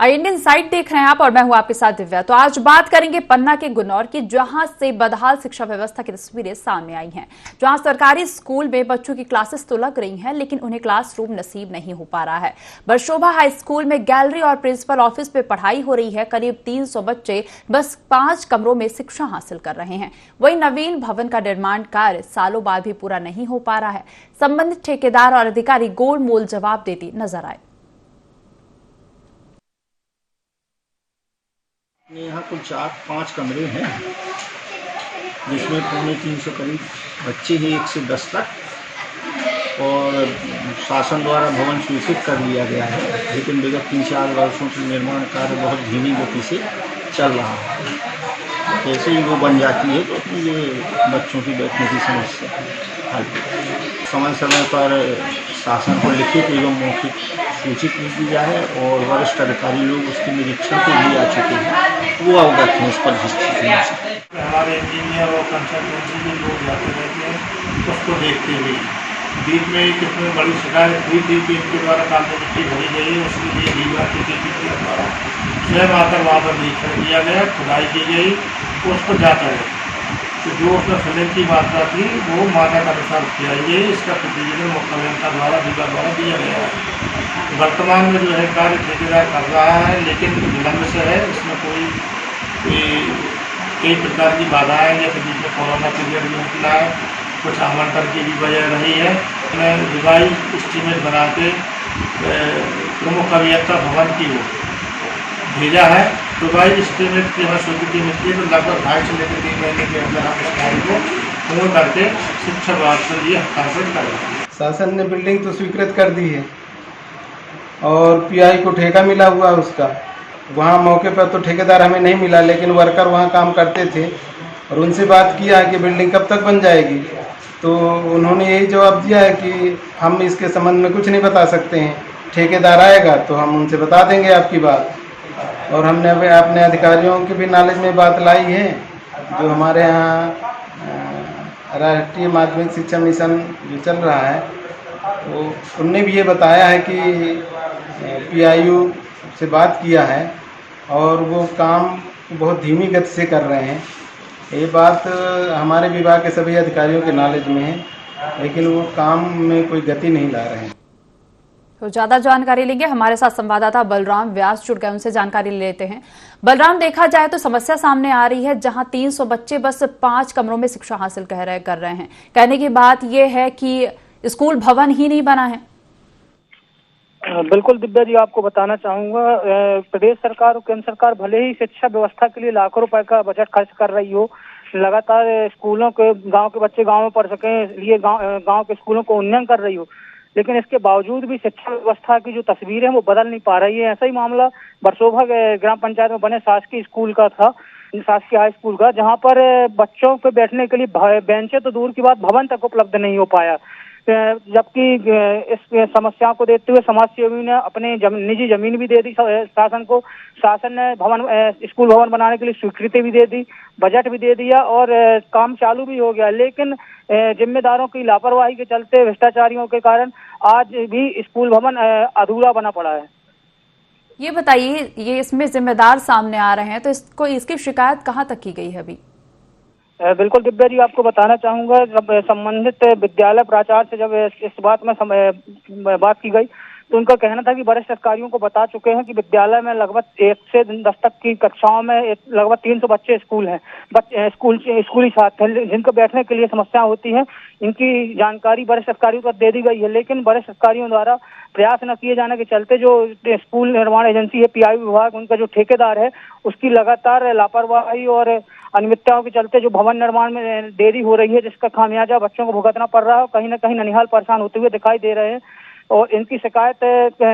Indian site देख रहे हैं आप और मैं हूं आपके साथ दिव्या। तो आज बात करेंगे पन्ना के गुन्नौर की, जहां से बदहाल शिक्षा व्यवस्था की तस्वीरें सामने आई हैं। जहां सरकारी स्कूल में बच्चों की क्लासेस तो लग रही हैं, लेकिन उन्हें क्लासरूम नसीब नहीं हो पा रहा है। बरशोभा हाई स्कूल में गैलरी और प्रिंसिपल ऑफिस में पढ़ाई हो रही है। करीब 300 बच्चे बस 5 कमरों में शिक्षा हासिल कर रहे हैं। वहीं नवीन भवन का निर्माण कार्य सालों बाद भी पूरा नहीं हो पा रहा है। संबंधित ठेकेदार और अधिकारी गोलमोल जवाब देते नजर आए। यहाँ कुल 4-5 कमरे हैं, जिसमें 250 करीब बच्चे हैं, 1 से 10 तक। और शासन द्वारा भवन स्वीकृत कर लिया गया है, लेकिन विगत 3-4 वर्षों से निर्माण कार्य बहुत धीमी गति से चल रहा है। जैसे ही वो बन जाती है तो उसमें ये बच्चों की बैठने की समस्या हल समय समय पर शासन को लिखित एवं मौखिक सूचित की जाए और वरिष्ठ अधिकारी लोग उसके निरीक्षण के लिए आ चुके हैं, वो अवगत हैं इस पर स्थिति से। हमारे इंजीनियर और कंसल्टेंसी के लोग जाते रहते हैं, उसको देखते हुए बीच में कितनी बड़ी शिकायत हुई थी कि इनके द्वारा काली मिट्टी भरी गई है, उसके लिए दीवार के द्वारा स्वयं आकर वहाँ पर निरीक्षण किया गया, खुदाई की गई, उसको जांचा गया। तो जो उसमें फिलिंग की मात्रा थी वो मात्रा के अनुसार किया गई। इसका प्रतिवेदन मुख्य अभियंता द्वारा दिया गया है। वर्तमान में जो है कार्य ठेकेदार कर रहा है, लेकिन विलम्ब से है। इसमें कई प्रकार की बाधाएं, जैसे बीच में कोरोना पीरियड भी निकला है, कुछ आवंटन की भी वजह रही है। मैं रिवाइज एस्टीमेट बना के प्रमुख अभियंता भवन की ओर भेजा है। रिवाइज एस्टीमेट की हमें स्वीकृति मिलती है तो लगभग 2.5 से लेकर 3 महीने के अंदर हम इस कार्य को पूर्ण करके शिक्षा विभाग के लिए हस्तांतरित करेंगे। शासन ने बिल्डिंग तो स्वीकृत कर दी है और पीआई को ठेका मिला हुआ है उसका। वहाँ मौके पर तो ठेकेदार हमें नहीं मिला, लेकिन वर्कर वहाँ काम करते थे और उनसे बात किया है कि बिल्डिंग कब तक बन जाएगी। तो उन्होंने यही जवाब दिया है कि हम इसके संबंध में कुछ नहीं बता सकते हैं, ठेकेदार आएगा तो हम उनसे बता देंगे आपकी बात। और हमने अपने अधिकारियों के भी नॉलेज में बात लाई है, जो हमारे यहाँ राष्ट्रीय माध्यमिक शिक्षा मिशन जो चल रहा है, तो उनने भी ये बताया है कि पीआईयू से बात किया है और वो काम बहुत धीमी गति से कर रहे हैं। ये बात हमारे विभाग के सभी अधिकारियों के नॉलेज में है, लेकिन वो काम में कोई गति नहीं ला रहे हैं। तो ज्यादा जानकारी लेंगे, हमारे साथ संवाददाता बलराम व्यास जुड़ गए, उनसे जानकारी लेते हैं। बलराम, देखा जाए तो समस्या सामने आ रही है, जहां 300 बच्चे बस 5 कमरों में शिक्षा हासिल कर रहे हैं। कहने की बात यह है कि स्कूल भवन ही नहीं बना है। बिल्कुल दिव्या जी, आपको बताना चाहूंगा, प्रदेश सरकार और केंद्र सरकार भले ही शिक्षा व्यवस्था के लिए लाखों रुपए का बजट खर्च कर रही हो, लगातार स्कूलों के गांव के बच्चे गांव में पढ़ सकें इसलिए गांव के स्कूलों को उन्नयन कर रही हो, लेकिन इसके बावजूद भी शिक्षा व्यवस्था की जो तस्वीर है वो बदल नहीं पा रही है। ऐसा ही मामला बरशोभा ग्राम पंचायत में बने शासकीय स्कूल का था, शासकीय हाई स्कूल का, जहां पर बच्चों के बैठने के लिए बेंचें तो दूर की बात, भवन तक उपलब्ध नहीं हो पाया। जबकि इस समस्या को देखते हुए समाज सेवी ने अपने निजी जमीन भी दे दी शासन को। शासन ने स्कूल भवन बनाने के लिए स्वीकृति भी दे दी, बजट भी दे दिया और काम चालू भी हो गया, लेकिन जिम्मेदारों की लापरवाही के चलते, भ्रष्टाचारियों के कारण आज भी स्कूल भवन अधूरा बना पड़ा है। ये बताइए, ये इसमें जिम्मेदार सामने आ रहे हैं, तो इसकी शिकायत कहाँ तक की गई है अभी? बिल्कुल दिव्या जी, आपको बताना चाहूंगा, जब संबंधित विद्यालय प्राचार्य से जब इस बात में बात की गई तो उनका कहना था कि वरिष्ठ अधिकारियों को बता चुके हैं कि विद्यालय में लगभग 1 से 10 तक की कक्षाओं में लगभग 300 बच्चे स्कूली छात्र हैं, जिनको बैठने के लिए समस्या होती है। इनकी जानकारी वरिष्ठ अधिकारियों को दे दी गई है, लेकिन वरिष्ठ अधिकारियों द्वारा प्रयास न किए जाने के चलते जो स्कूल निर्माण एजेंसी है, पीआईयू विभाग, उनका जो ठेकेदार है, उसकी लगातार लापरवाही और अनियमितताओं के चलते जो भवन निर्माण में देरी हो रही है, जिसका खामियाजा बच्चों को भुगतना पड़ रहा है। कहीं न कहीं ननिहाल परेशान होते हुए दिखाई दे रहे हैं और इनकी शिकायत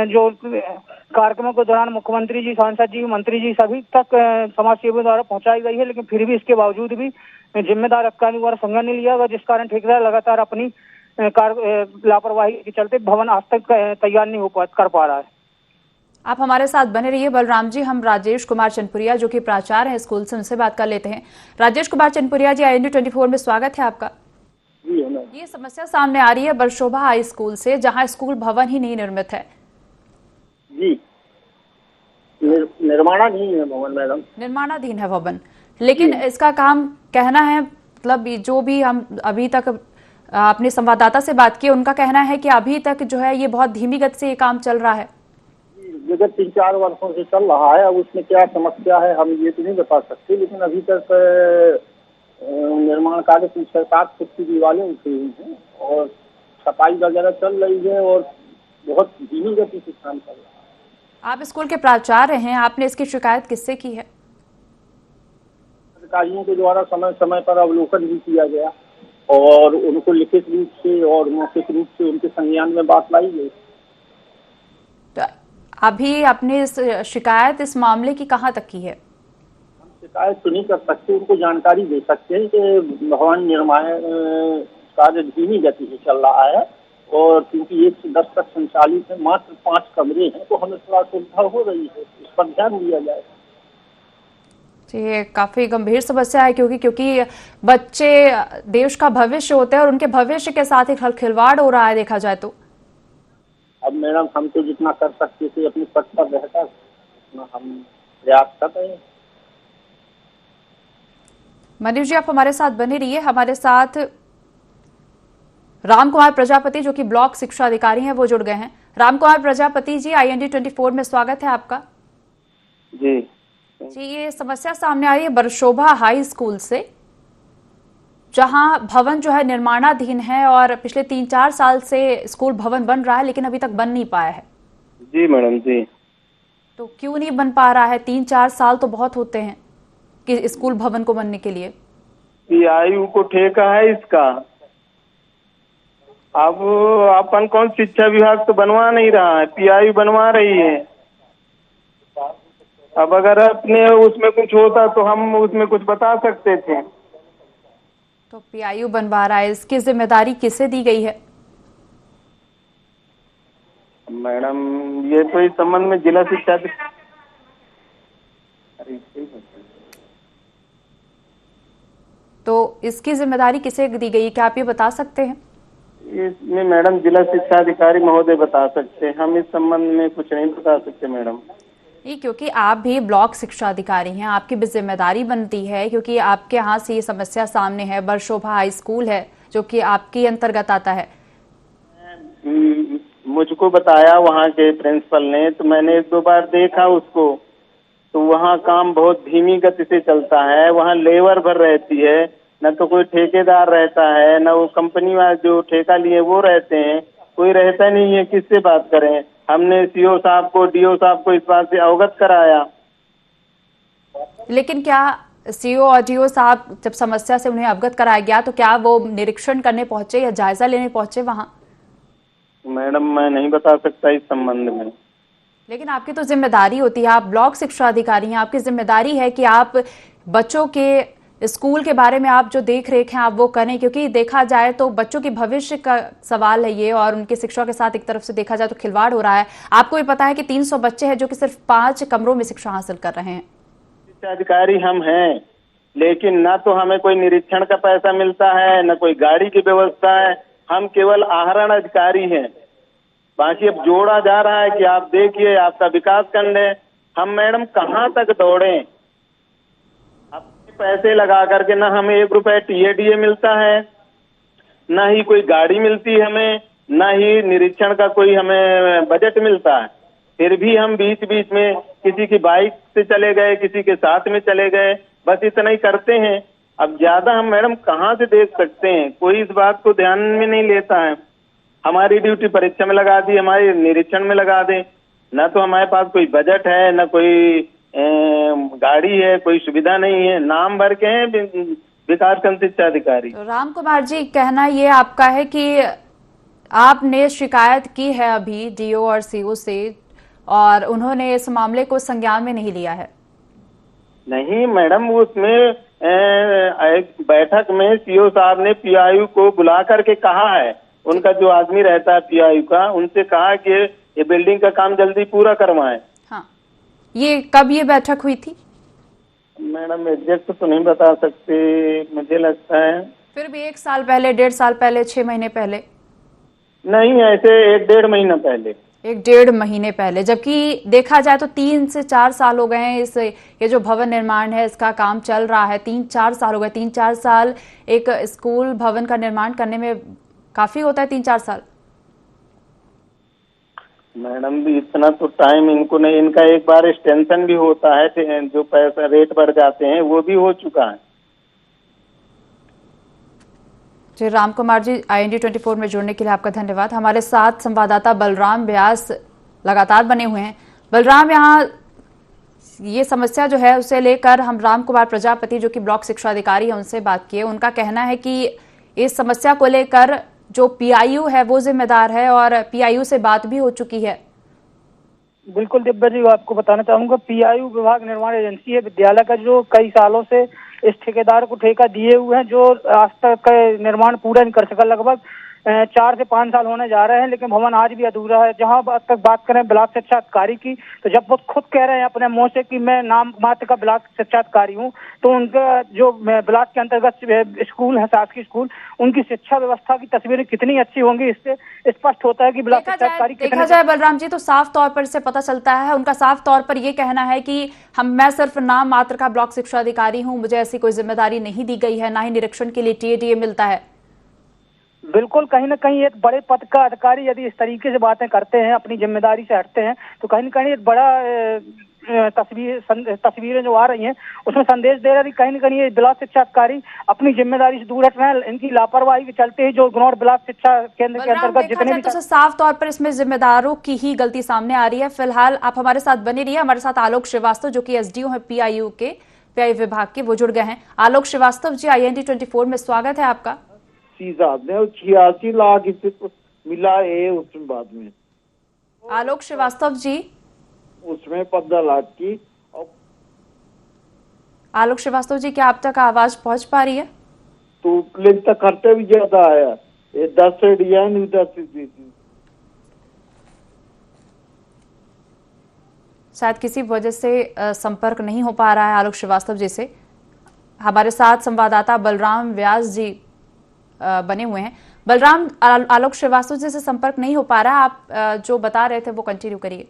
जो कार्यक्रमों के दौरान मुख्यमंत्री जी, सांसद जी, मंत्री जी सभी तक समाज सेवियों द्वारा पहुंचाई गई है, लेकिन फिर भी इसके बावजूद भी जिम्मेदार अधिकारियों द्वारा संज्ञान नहीं लिया गया, जिस कारण ठेकेदार लगातार अपनी लापरवाही के चलते भवन आज तक तैयार नहीं कर पा रहा है। आप हमारे साथ बने रहिए बलराम जी। हम राजेश कुमार चनपुरिया, जो कि प्राचार्य हैं स्कूल से, उनसे बात कर लेते हैं। राजेश कुमार चनपुरिया जी, IND24 में स्वागत है आपका। ये समस्या सामने आ रही है बरशोभा हाई स्कूल से, जहां स्कूल भवन ही नहीं निर्मित है। जी, निर्माणाधीन है भवन मैडम। निर्माणाधीन है भवन, लेकिन इसका काम कहना है, मतलब जो भी हम अभी तक अपने संवाददाता से बात की, उनका कहना है कि अभी तक जो है ये बहुत धीमी गति से ये काम चल रहा है। विगत 3-4 वर्षों से चल रहा है। अब उसमें क्या समस्या है हम ये तो नहीं बता सकते, लेकिन अभी तक निर्माण कार्य 6-7 फुट की दीवारें उठी हुई हैं और सफाई वगैरह चल रही है और बहुत धीमी गति से काम चल रहा है। आप स्कूल के प्राचार्य हैं, आपने इसकी शिकायत किससे की है? अधिकारियों के द्वारा समय समय पर अवलोकन भी किया गया और उनको लिखित रूप से और मौखिक रूप से उनके संज्ञान में बात लाई गई। तो अभी अपने शिकायत इस मामले की कहाँ तक की है? हम शिकायत तो नहीं कर सकते, उनको जानकारी दे सकते हैं कि भवन निर्माण कार्य धीमी गति से चल रहा है और क्योंकि 1 से 10 तक संचालित है, मात्र 5 कमरे हैं, तो हमें थोड़ा सुविधा हो रही है, इस पर ध्यान दिया जाए। ये काफी गंभीर समस्या है, क्योंकि बच्चे देश का भविष्य होते हैं और उनके भविष्य के साथ ही खिलवाड़ हो रहा है देखा जाए तो। अब मैडम हम तो जितना कर सकते थे अपने पद पर रहकर उतना हम प्रयास कर रहे हैं। मनीष जी, आप हमारे साथ बने रहिए। हमारे साथ राम कुमार प्रजापति जो कि ब्लॉक शिक्षा अधिकारी हैं वो जुड़ गए हैं। राम कुमार प्रजापति जी, IND 24 में स्वागत है आपका। जी, ये समस्या सामने आई है बरशोभा हाई स्कूल से, जहां भवन जो है निर्माणाधीन है और पिछले 3-4 साल से स्कूल भवन बन रहा है लेकिन अभी तक बन नहीं पाया है। जी मैडम जी। तो क्यों नहीं बन पा रहा है? 3-4 साल तो बहुत होते हैं कि स्कूल भवन को बनने के लिए। PIU को ठेका है इसका। अब अपन कौन शिक्षा विभाग तो बनवा नहीं रहा है, PIU बनवा रही है। अब अगर अपने उसमें कुछ होता तो हम उसमें कुछ बता सकते थे। तो PIU बनवा रहा है, इसकी जिम्मेदारी किसे दी गई है? मैडम ये तो इस संबंध में जिला शिक्षा तो इसकी जिम्मेदारी किसे दी गई है, क्या आप ये बता सकते हैं? इसमें मैडम जिला शिक्षा अधिकारी महोदय बता सकते हैं, हम इस संबंध में कुछ नहीं बता सकते मैडम। नहीं, क्योंकि आप भी ब्लॉक शिक्षा अधिकारी हैं, आपकी भी जिम्मेदारी बनती है, क्योंकि आपके यहाँ से ये समस्या सामने है। बरशोभा हाई स्कूल है जो कि आपके अंतर्गत आता है। मुझको बताया वहाँ के प्रिंसिपल ने, तो मैंने 1-2 बार देखा उसको, तो वहाँ काम बहुत धीमी गति से चलता है। वहाँ लेबर भर रहती है, न तो कोई ठेकेदार रहता है, न वो कंपनी वाले जो ठेका लिए वो रहते हैं, कोई रहता नहीं है। किससे बात करें? हमने CO साहब को, DO साहब को इस बात से अवगत कराया। लेकिन क्या CO और DO साहब जब समस्या से उन्हें अवगत कराया गया तो क्या वो निरीक्षण करने पहुंचे या जायजा लेने पहुंचे वहां? मैडम मैं नहीं बता सकता इस संबंध में। लेकिन आपकी तो जिम्मेदारी होती है, आप ब्लॉक शिक्षा अधिकारी हैं, आपकी जिम्मेदारी है कि आप बच्चों के स्कूल के बारे में आप जो देख रेख हैं आप वो करें, क्योंकि देखा जाए तो बच्चों के भविष्य का सवाल है ये और उनकी शिक्षा के साथ एक तरफ से देखा जाए तो खिलवाड़ हो रहा है। आपको भी पता है कि 300 बच्चे हैं जो कि सिर्फ 5 कमरों में शिक्षा हासिल कर रहे हैं। शिक्षा अधिकारी हम हैं, लेकिन ना तो हमें कोई निरीक्षण का पैसा मिलता है, न कोई गाड़ी की व्यवस्था है। हम केवल आहरण अधिकारी हैं। बाकी अब जोड़ा जा रहा है कि आप देखिए आपका विकास खंड है। हम मैडम कहाँ तक दौड़ें? अपने पैसे लगा करके ना हमें 1 रुपए TADA मिलता है, ना ही कोई गाड़ी मिलती है हमें, ना ही निरीक्षण का कोई हमें बजट मिलता है। फिर भी हम बीच बीच में किसी की बाइक से चले गए, किसी के साथ में चले गए, बस इतना ही करते हैं। अब ज्यादा हम मैडम कहाँ से देख सकते हैं? कोई इस बात को ध्यान में नहीं लेता है। हमारी ड्यूटी परीक्षा में लगा दी, हमारे निरीक्षण में लगा दे। न तो हमारे पास कोई बजट है, न कोई गाड़ी है, कोई सुविधा नहीं है। नाम भर के हैं विकासखंड शिक्षा अधिकारी। तो राम कुमार जी, कहना ये आपका है कि आपने शिकायत की है अभी DO और CO से और उन्होंने इस मामले को संज्ञान में नहीं लिया है? नहीं मैडम, उसमें एक बैठक में CO साहब ने PIU को बुला करके कहा है, उनका जो आदमी रहता है PIU का, उनसे कहा कि ये बिल्डिंग का काम जल्दी पूरा करवाएं। हाँ, ये कब ये बैठक हुई थी? मैडम एग्जैक्ट तो नहीं बता सकते, मुझे लगता है फिर भी 1 साल पहले, 1.5 साल पहले, 6 महीने पहले? नहीं, ऐसे 1-1.5 महीना पहले। 1-1.5 महीने पहले, जबकि देखा जाए तो 3 से 4 साल हो गए हैं ये जो भवन निर्माण है इसका काम चल रहा है। 3-4 साल हो गए। 3-4 साल एक स्कूल भवन का निर्माण करने में काफी होता है। 3-4 साल मैडम भी इतना तो टाइम इनको नहीं, इनका एक बार एक्सटेंशन भी होता है, जो पैसा रेट बढ़ जाते हैं वो भी हो चुका है। जी राम कुमार जी, IND 24 में जुड़ने के लिए आपका धन्यवाद। हमारे साथ संवाददाता बलराम व्यास लगातार बने हुए हैं। बलराम, यहाँ ये समस्या जो है उसे लेकर हम राम कुमार प्रजापति जो कि ब्लॉक शिक्षा अधिकारी है उनसे बात किए। उनका कहना है कि इस समस्या को लेकर जो PIU है वो जिम्मेदार है और PIU से बात भी हो चुकी है। बिल्कुल दिव्या जी, आपको बताना चाहूंगा PIU विभाग निर्माण एजेंसी है विद्यालय का, जो कई सालों से इस ठेकेदार को ठेका दिए हुए हैं, जो आज तक निर्माण पूरा नहीं कर सका। लगभग 4 से 5 साल होने जा रहे हैं, लेकिन भवन आज भी अधूरा है। जहां तक बात करें ब्लॉक शिक्षा अधिकारी की, तो जब वो खुद कह रहे हैं अपने मुंह से कि मैं नाम मात्र का ब्लॉक शिक्षा अधिकारी हूं, तो उनका जो ब्लॉक के अंतर्गत स्कूल है, शासकीय स्कूल, उनकी शिक्षा व्यवस्था की तस्वीरें कितनी अच्छी होंगी, इससे स्पष्ट होता है कि ब्लॉक शिक्षा अधिकारी देखा जाए बलराम जी तो साफ तौर पर इससे पता चलता है। उनका साफ तौर पर यह कहना है कि मैं सिर्फ नाम मात्र का ब्लॉक शिक्षा अधिकारी हूं, मुझे ऐसी कोई जिम्मेदारी नहीं दी गई है, ना ही निरीक्षण के लिए TADA मिलता है। बिल्कुल, कहीं ना कहीं एक बड़े पद का अधिकारी यदि इस तरीके से बातें करते हैं, अपनी जिम्मेदारी से हटते हैं, तो कहीं ना कहीं एक बड़ा तस्वीरें जो आ रही हैं उसमें संदेश दे रहा है कि कहीं ना कहीं ये ब्लॉक शिक्षा अधिकारी अपनी जिम्मेदारी से दूर हट रहे हैं। इनकी लापरवाही के चलते ही जो गनौर ब्लॉक शिक्षा केंद्र के अंतर्गत जितने भी तो साफ तौर पर इसमें जिम्मेदारों की ही गलती सामने आ रही है। फिलहाल आप हमारे साथ बने रहिए। हमारे साथ आलोक श्रीवास्तव जो कि SDO है PIU विभाग के, वो जुड़ गए हैं। आलोक श्रीवास्तव जी, IND 24 में स्वागत है आपका। साहब ने 86 लाख इसे मिला है उसमें बाद में। आलोक श्रीवास्तव जी, उसमें 15 लाख की। आलोक श्रीवास्तव जी, क्या आप तक आवाज पहुंच पा रही है? तो लेकिन तक खर्चा भी ज्यादा आया, ये 10 से डिजाइन 10 शायद किसी वजह से संपर्क नहीं हो पा रहा है आलोक श्रीवास्तव जी से। हमारे साथ संवाददाता बलराम व्यास जी बने हुए हैं। बलराम, आलोक श्रीवास्तव जी से संपर्क नहीं हो पा रहा, आप जो बता रहे थे वो कंटिन्यू करिए।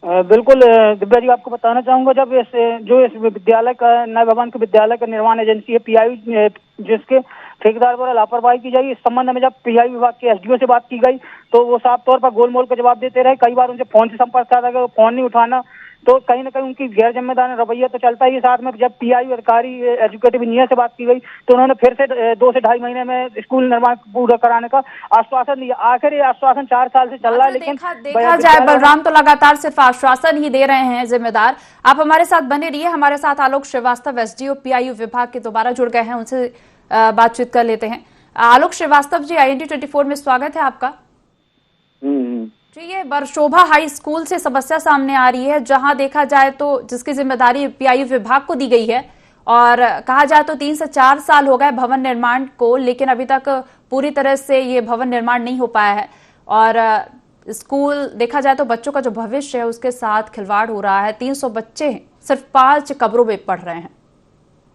बिल्कुल दिव्या जी, आपको बताना चाहूंगा, जब इस विद्यालय का नए भवन के विद्यालय का निर्माण एजेंसी है PIU, जिसके ठेकेदार द्वारा लापरवाही की जाएगी, इस संबंध में जब PIU विभाग के SDO से बात की गई तो वो साफ तौर पर गोलमोल का जवाब देते रहे। कई बार उनसे फोन से संपर्क किया था, फोन नहीं उठाना, तो कहीं ना कहीं उनकी गैर जिम्मेदार रवैया तो चलता ही। साथ में जब PIU अधिकारी एजुकेटिव इंजीनियर से बात की गई तो उन्होंने फिर से 2 से 2.5 महीने में स्कूल निर्माण पूरा कराने का आश्वासन दिया। आखिर ये आश्वासन 4 साल से चल रहा है, लेकिन देखा जाए बलराम तो लगातार सिर्फ आश्वासन ही दे रहे हैं जिम्मेदार। आप हमारे साथ बने रहिए। हमारे साथ आलोक श्रीवास्तव SDO PIU विभाग के दोबारा जुड़ गए हैं, उनसे बातचीत कर लेते हैं। आलोक श्रीवास्तव जी, IND 24 में स्वागत है आपका। जी, ये बरशोभा हाई स्कूल से समस्या सामने आ रही है, जहां देखा जाए तो जिसकी जिम्मेदारी PIU विभाग को दी गई है, और कहा जाए तो 3 से 4 साल हो गए भवन निर्माण को, लेकिन अभी तक पूरी तरह से ये भवन निर्माण नहीं हो पाया है। और स्कूल देखा जाए तो बच्चों का जो भविष्य है उसके साथ खिलवाड़ हो रहा है। 300 बच्चे सिर्फ 5 कमरों में पढ़ रहे हैं।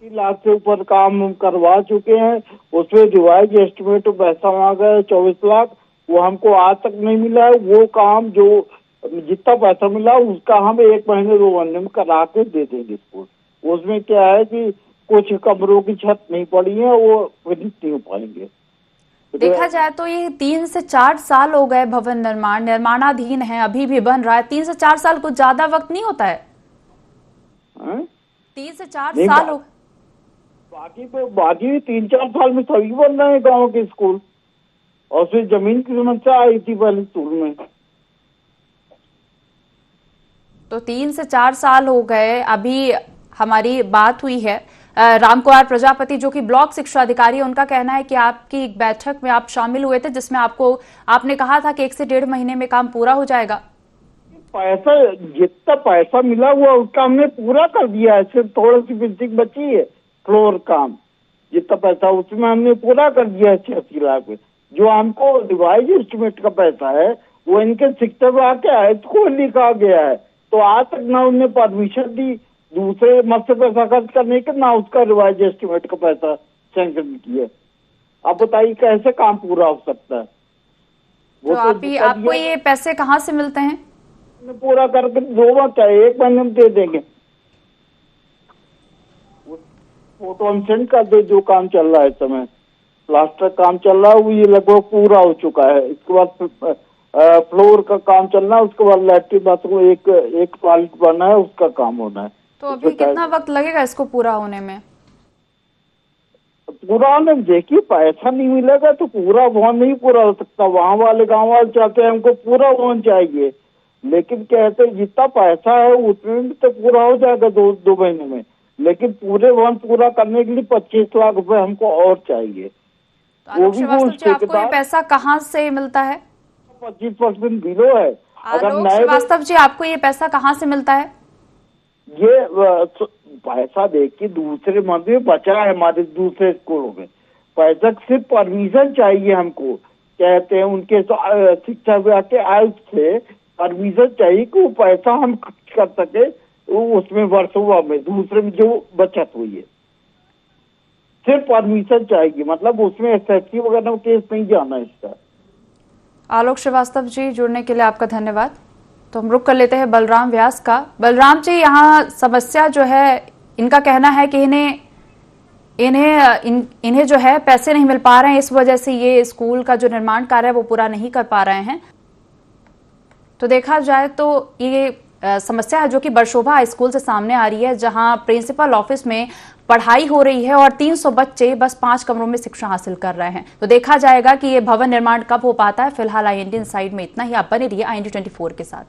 3 लाख से ऊपर काम करवा चुके हैं, उसमें रिवाइज एस्टिमेट पैसा मांगा है 24 लाख, वो हमको आज तक नहीं मिला है। वो काम जो जितना पैसा मिला उसका हम 1 महीने 2 महीने में करा के दे देंगे स्कूल। उसमें क्या है कि कुछ कमरों की छत नहीं पड़ी है, वो फिनिश नहीं हो पाएंगे। देखा जाए तो ये 3 से 4 साल हो गए भवन निर्माणाधीन है, अभी भी बन रहा है। 3 से 4 साल कुछ ज्यादा वक्त नहीं होता है? 3 से 4 साल हो, बाकी 3-4 साल में सभी बन रहे हैं गाँव के स्कूल, और फिर जमीन की समस्या आई थी पहले स्कूल में। तो 3 से 4 साल हो गए। अभी हमारी बात हुई है राम कुमार प्रजापति जो कि ब्लॉक शिक्षा अधिकारी है, उनका कहना है कि आपकी एक बैठक में आप शामिल हुए थे, जिसमें आपने कहा था कि 1 से 1.5 महीने में काम पूरा हो जाएगा। पैसा जितना पैसा मिला हुआ उसका हमने पूरा कर दिया है, सिर्फ थोड़ी सी फिनिशिंग बची है, फ्लोर काम जितना पैसा उसमें हमने पूरा कर दिया है 86 लाख में। जो हमको रिवाइज एस्टिमेट का पैसा है वो इनके शिक्षा विभाग के आयुक्त को लिखा गया है, तो आज तक ना उन्होंने परमिशन दी दूसरे मत से पैसा खर्च करने के, ना उसका रिवाइज एस्टिमेट का पैसा सैंक्शन किया। अब बताइए कैसे काम पूरा हो सकता है? वो तो आपको ये पैसे कहाँ से मिलते हैं? पूरा करके 2 बार चाहे 1 महीने में दे देंगे। फोटो हम सेंड कर दे, जो काम चल रहा है इस समय, प्लास्टर काम चल रहा है वो ये लगभग पूरा हो चुका है। इसके बाद फ्लोर का काम चलना है, उसके बाद लैट्रिन बाथरूम एक पार्ट बना है, उसका काम होना है। तो अभी कितना वक्त लगेगा इसको पूरा होने में? पूरा होने में देखिए, पैसा नहीं मिलेगा तो पूरा भवन नहीं पूरा हो सकता। वहाँ वाले गाँव वाले चाहते हैं हमको पूरा भवन चाहिए, लेकिन कहते हैं जितना पैसा है उतने में तो पूरा हो जाएगा 2 महीने में, लेकिन पूरे भवन पूरा करने के लिए 25 लाख रुपए हमको और चाहिए। तो आलोक श्रीवास्तव जी, आपको ये पैसा कहाँ से मिलता है? 25% बिलो है। आलोक श्रीवास्तव जी, आपको ये पैसा कहाँ से मिलता है? ये पैसा देखिए दूसरे मंदिर में बचा है, हमारे दूसरे स्कूलों में पैसा सिर्फ परमिशन चाहिए हमको। कहते हैं उनके शिक्षा विभाग के आयुक्त से परमिशन चाहिए कि वो पैसा हम खर्च कर सके उसमें वर्षों में, दूसरे में जो बचत हुई है सिर्फ परमिशन चाहिए, मतलब उसमें एसएससी वगैरह केस नहीं जाना इसका। आलोक श्रीवास्तव जी, जुड़ने के लिए आपका धन्यवाद। तो हम रुक कर लेते हैं बलराम व्यास का। बलराम जी, यहाँ समस्या जो है, इनका कहना है कि इन्हें जो है पैसे नहीं मिल पा रहे हैं, इस वजह से ये स्कूल का जो निर्माण कार्य है वो पूरा नहीं कर पा रहे हैं। तो देखा जाए तो ये समस्या है जो कि बरशोभा हाई स्कूल से सामने आ रही है, जहां प्रिंसिपल ऑफिस में पढ़ाई हो रही है और 300 बच्चे बस 5 कमरों में शिक्षा हासिल कर रहे हैं। तो देखा जाएगा कि ये भवन निर्माण कब हो पाता है। फिलहाल IND इनसाइड में इतना ही। आप बने रहिए IND 24 के साथ।